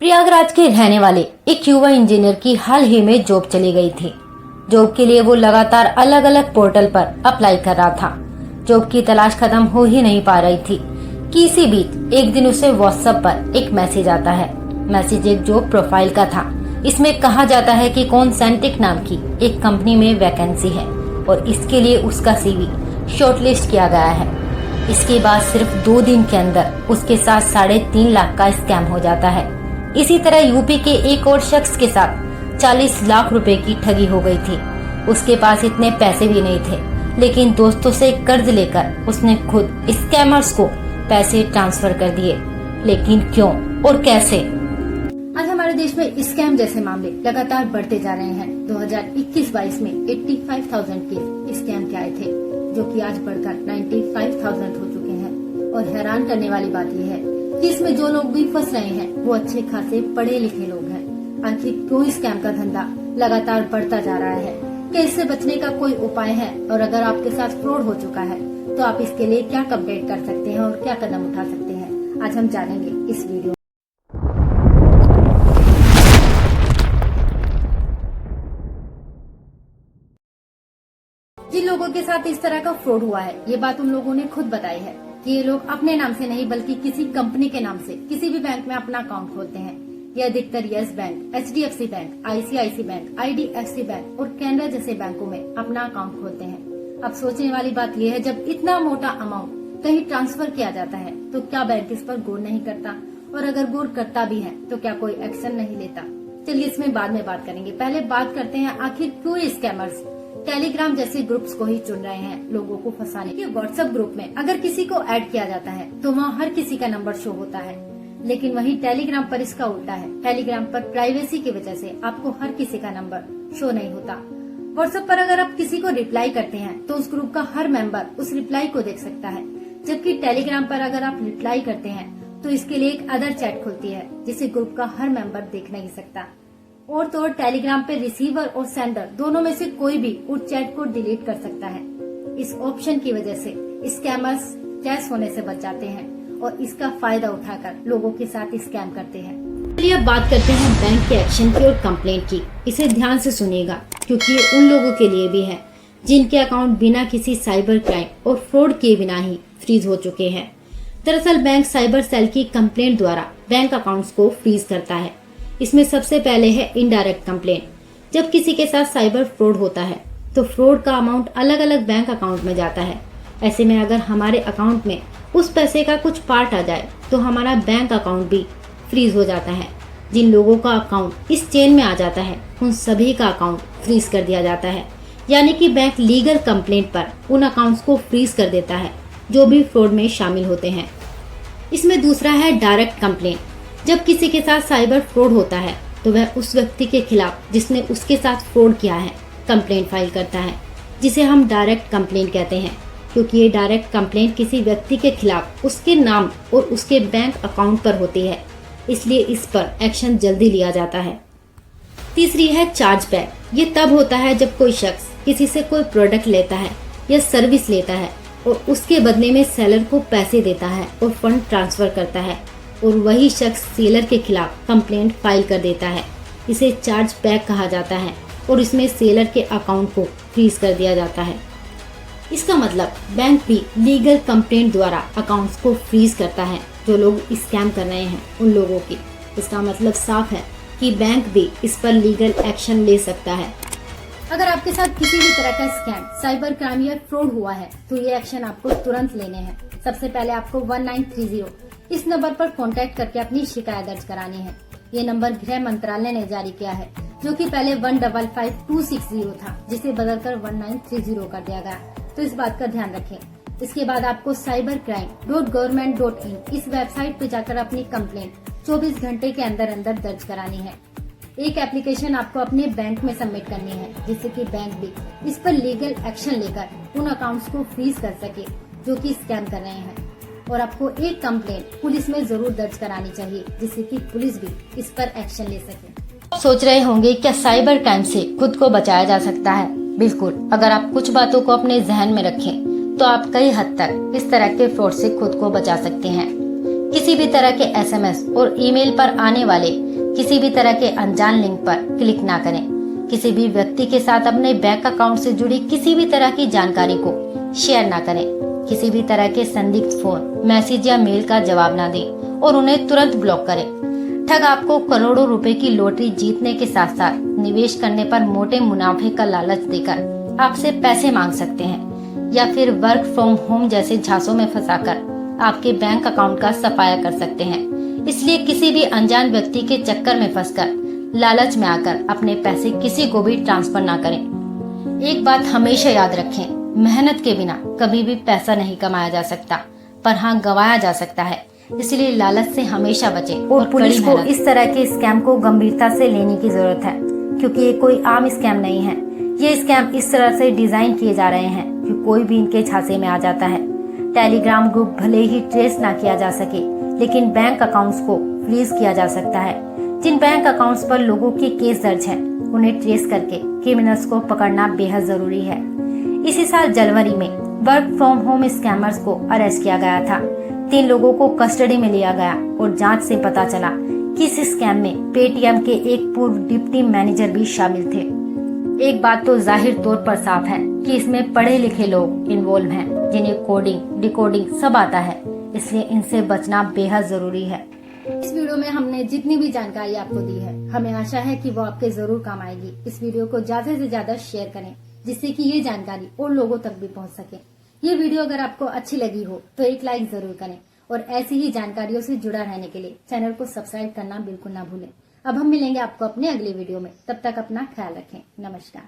प्रयागराज के रहने वाले एक युवा इंजीनियर की हाल ही में जॉब चली गई थी। जॉब के लिए वो लगातार अलग अलग पोर्टल पर अप्लाई कर रहा था। जॉब की तलाश खत्म हो ही नहीं पा रही थी कि इसी बीच एक दिन उसे व्हाट्सएप पर एक मैसेज आता है। मैसेज एक जॉब प्रोफाइल का था। इसमें कहा जाता है कि कॉन्सेंटिक नाम की एक कंपनी में वैकेंसी है और इसके लिए उसका सीवी शॉर्टलिस्ट किया गया है। इसके बाद सिर्फ 2 दिन के अंदर उसके साथ 3.5 लाख का स्कैम हो जाता है। इसी तरह यूपी के एक और शख्स के साथ 40 लाख रुपए की ठगी हो गई थी। उसके पास इतने पैसे भी नहीं थे, लेकिन दोस्तों से कर्ज लेकर उसने खुद स्कैमर्स को पैसे ट्रांसफर कर दिए। लेकिन क्यों और कैसे? आज हमारे देश में स्कैम जैसे मामले लगातार बढ़ते जा रहे हैं। 2021-22 में 85,000 केस स्कैम के आए थे, जो कि आज बढ़कर 95,000 हो चुके हैं। और हैरान करने वाली बात यह है कि इसमें जो लोग भी फंस रहे हैं वो अच्छे खासे पढ़े लिखे लोग हैं। आखिर क्यों स्कैम का धंधा लगातार बढ़ता जा रहा है? क्या इससे बचने का कोई उपाय है? और अगर आपके साथ फ्रॉड हो चुका है तो आप इसके लिए क्या कंप्लेंट कर सकते हैं और क्या कदम उठा सकते हैं, आज हम जानेंगे इस वीडियो। जिन लोगों के साथ इस तरह का फ्रॉड हुआ है, ये बात उन लोगों ने खुद बताई है कि ये लोग अपने नाम से नहीं बल्कि किसी कंपनी के नाम से किसी भी बैंक में अपना अकाउंट खोलते हैं। ये अधिकतर yes bank, HDFC bank, ICICI bank, IDFC bank और कैनरा जैसे बैंकों में अपना अकाउंट खोलते हैं। अब सोचने वाली बात यह है, जब इतना मोटा अमाउंट कहीं ट्रांसफर किया जाता है तो क्या बैंक इस पर गौर नहीं करता? और अगर गौर करता भी है तो क्या कोई एक्शन नहीं लेता? चलिए इसमें बाद में बात करेंगे। पहले बात करते हैं आखिर क्यों स्कैमर्स टेलीग्राम जैसे ग्रुप्स को ही चुन रहे हैं लोगों को फंसाने के। व्हाट्सएप ग्रुप में अगर किसी को ऐड किया जाता है तो वहाँ हर किसी का नंबर शो होता है, लेकिन वहीं टेलीग्राम पर इसका उल्टा है। टेलीग्राम पर प्राइवेसी की वजह से आपको हर किसी का नंबर शो नहीं होता। व्हाट्सएप पर अगर आप किसी को रिप्लाई करते हैं तो उस ग्रुप का हर मेंबर उस रिप्लाई को देख सकता है, जबकि टेलीग्राम पर अगर आप रिप्लाई करते हैं तो इसके लिए एक अदर चैट खुलती है जिसे ग्रुप का हर मेंबर देख नहीं सकता। और तो टेलीग्राम पे रिसीवर और सेंडर दोनों में से कोई भी उस चैट को डिलीट कर सकता है। इस ऑप्शन की वजह से स्कैमर्स कैश होने से बच जाते हैं और इसका फायदा उठाकर लोगों के साथ स्कैम करते हैं। चलिए अब बात करते हैं बैंक के एक्शन की और कंप्लेंट की। इसे ध्यान से सुनिएगा क्योंकि ये उन लोगों के लिए भी है जिनके अकाउंट बिना किसी साइबर क्राइम और फ्रॉड किए बिना ही फ्रीज हो चुके हैं। दरअसल बैंक साइबर सेल की कंप्लेंट द्वारा बैंक अकाउंट्स को फ्रीज करता है। इसमें सबसे पहले है इनडायरेक्ट कंप्लेंट। जब किसी के साथ साइबर फ्रॉड होता है तो फ्रॉड का अमाउंट अलग अलग बैंक अकाउंट में जाता है। ऐसे में अगर हमारे अकाउंट में उस पैसे का कुछ पार्ट आ जाए तो हमारा बैंक अकाउंट भी फ्रीज हो जाता है। जिन लोगों का अकाउंट इस चेन में आ जाता है उन सभी का अकाउंट फ्रीज कर दिया जाता है। यानी कि बैंक लीगल कंप्लेंट पर उन अकाउंट्स को फ्रीज कर देता है जो भी फ्रॉड में शामिल होते हैं। इसमें दूसरा है डायरेक्ट कंप्लेंट। जब किसी के साथ साइबर फ्रॉड होता है तो वह उस व्यक्ति के खिलाफ जिसने उसके साथ फ्रॉड किया है कंप्लेंट फाइल करता है, जिसे हम डायरेक्ट कंप्लेंट कहते हैं। क्योंकि ये डायरेक्ट कंप्लेंट किसी व्यक्ति के खिलाफ उसके नाम और उसके बैंक अकाउंट पर होती है, इसलिए इस पर एक्शन जल्दी लिया जाता है। तीसरी है चार्ज बैक। ये तब होता है जब कोई शख्स किसी से कोई प्रोडक्ट लेता है या सर्विस लेता है और उसके बदले में सेलर को पैसे देता है और फंड ट्रांसफर करता है और वही शख्स सेलर के खिलाफ कंप्लेंट फाइल कर देता है। इसे चार्ज बैक कहा जाता है और इसमें सेलर के अकाउंट को फ्रीज कर दिया जाता है। इसका मतलब बैंक भी लीगल कंप्लेंट द्वारा अकाउंट्स को फ्रीज करता है जो लोग स्कैम कर रहे हैं उन लोगों की। इसका मतलब साफ है कि बैंक भी इस पर लीगल एक्शन ले सकता है। अगर आपके साथ किसी भी तरह का स्कैम, साइबर क्राइम या फ्रॉड हुआ है तो ये एक्शन आपको तुरंत लेने हैं। सबसे पहले आपको 1930 इस नंबर पर कांटेक्ट करके अपनी शिकायत दर्ज करानी है। ये नंबर गृह मंत्रालय ने जारी किया है, जो कि पहले 155260 था, जिसे बदलकर 1930 कर दिया गया। तो इस बात का ध्यान रखें। इसके बाद आपको cybercrime.government.in इस वेबसाइट पे जाकर अपनी कंप्लेंट 24 घंटे के अंदर अंदर दर्ज करानी है। एक एप्लीकेशन आपको अपने बैंक में सबमिट करनी है, जिससे कि बैंक भी इस पर लीगल एक्शन लेकर उन अकाउंट्स को फ्रीज कर सके जो कि स्कैम कर रहे हैं। और आपको एक कंप्लेंट पुलिस में जरूर दर्ज करानी चाहिए, जिससे कि पुलिस भी इस पर एक्शन ले सके। सोच रहे होंगे क्या साइबर क्राइम से खुद को बचाया जा सकता है? बिल्कुल। अगर आप कुछ बातों को अपने जहन में रखें तो आप कई हद तक इस तरह के फ्रॉड से खुद को बचा सकते हैं। किसी भी तरह के SMS और ईमेल पर आने वाले किसी भी तरह के अनजान लिंक पर क्लिक ना करें। किसी भी व्यक्ति के साथ अपने बैंक अकाउंट से जुड़ी किसी भी तरह की जानकारी को शेयर ना करें। किसी भी तरह के संदिग्ध फोन, मैसेज या मेल का जवाब ना दें और उन्हें तुरंत ब्लॉक करें। ठग आपको करोड़ों रुपए की लॉटरी जीतने के साथ साथ निवेश करने पर मोटे मुनाफे का लालच देकर आपसे पैसे मांग सकते हैं या फिर वर्क फ्रॉम होम जैसे झांसों में फंसाकर आपके बैंक अकाउंट का सफाया कर सकते हैं। इसलिए किसी भी अनजान व्यक्ति के चक्कर में फंसकर लालच में आकर अपने पैसे किसी को भी ट्रांसफर ना करें। एक बात हमेशा याद रखें, मेहनत के बिना कभी भी पैसा नहीं कमाया जा सकता, पर हाँ गंवाया जा सकता है। इसलिए लालच से हमेशा बचें और पुलिस को इस तरह के स्कैम को गंभीरता से लेने की जरूरत है, क्योंकि ये कोई आम स्कैम नहीं है। ये स्कैम इस तरह से डिजाइन किए जा रहे हैं कि कोई भी इनके झांसे में आ जाता है। टेलीग्राम ग्रुप भले ही ट्रेस ना किया जा सके, लेकिन बैंक अकाउंट्स को फ्रीज किया जा सकता है। जिन बैंक अकाउंट्स पर लोगों के केस दर्ज हैं, उन्हें ट्रेस करके क्रिमिनल्स को पकड़ना बेहद जरूरी है। इसी साल जनवरी में वर्क फ्रॉम होम स्कैमर्स को अरेस्ट किया गया था। 3 लोगों को कस्टडी में लिया गया और जांच से पता चला कि इस स्कैम में पेटीएम के एक पूर्व डिप्टी मैनेजर भी शामिल थे। एक बात तो जाहिर तौर पर साफ है कि इसमें पढ़े लिखे लोग इन्वॉल्व हैं, जिन्हें कोडिंग, डिकोडिंग सब आता है। इसलिए इनसे बचना बेहद जरूरी है। इस वीडियो में हमने जितनी भी जानकारी आपको दी है, हमें आशा है कि वो आपके जरूर काम आएगी। इस वीडियो को ज्यादा से ज्यादा शेयर करें, जिससे कि ये जानकारी और लोगों तक भी पहुंच सके। ये वीडियो अगर आपको अच्छी लगी हो तो एक लाइक जरूर करें और ऐसी ही जानकारियों से जुड़ा रहने के लिए चैनल को सब्सक्राइब करना बिल्कुल ना भूलें। अब हम मिलेंगे आपको अपने अगले वीडियो में। तब तक अपना ख्याल रखें। नमस्कार।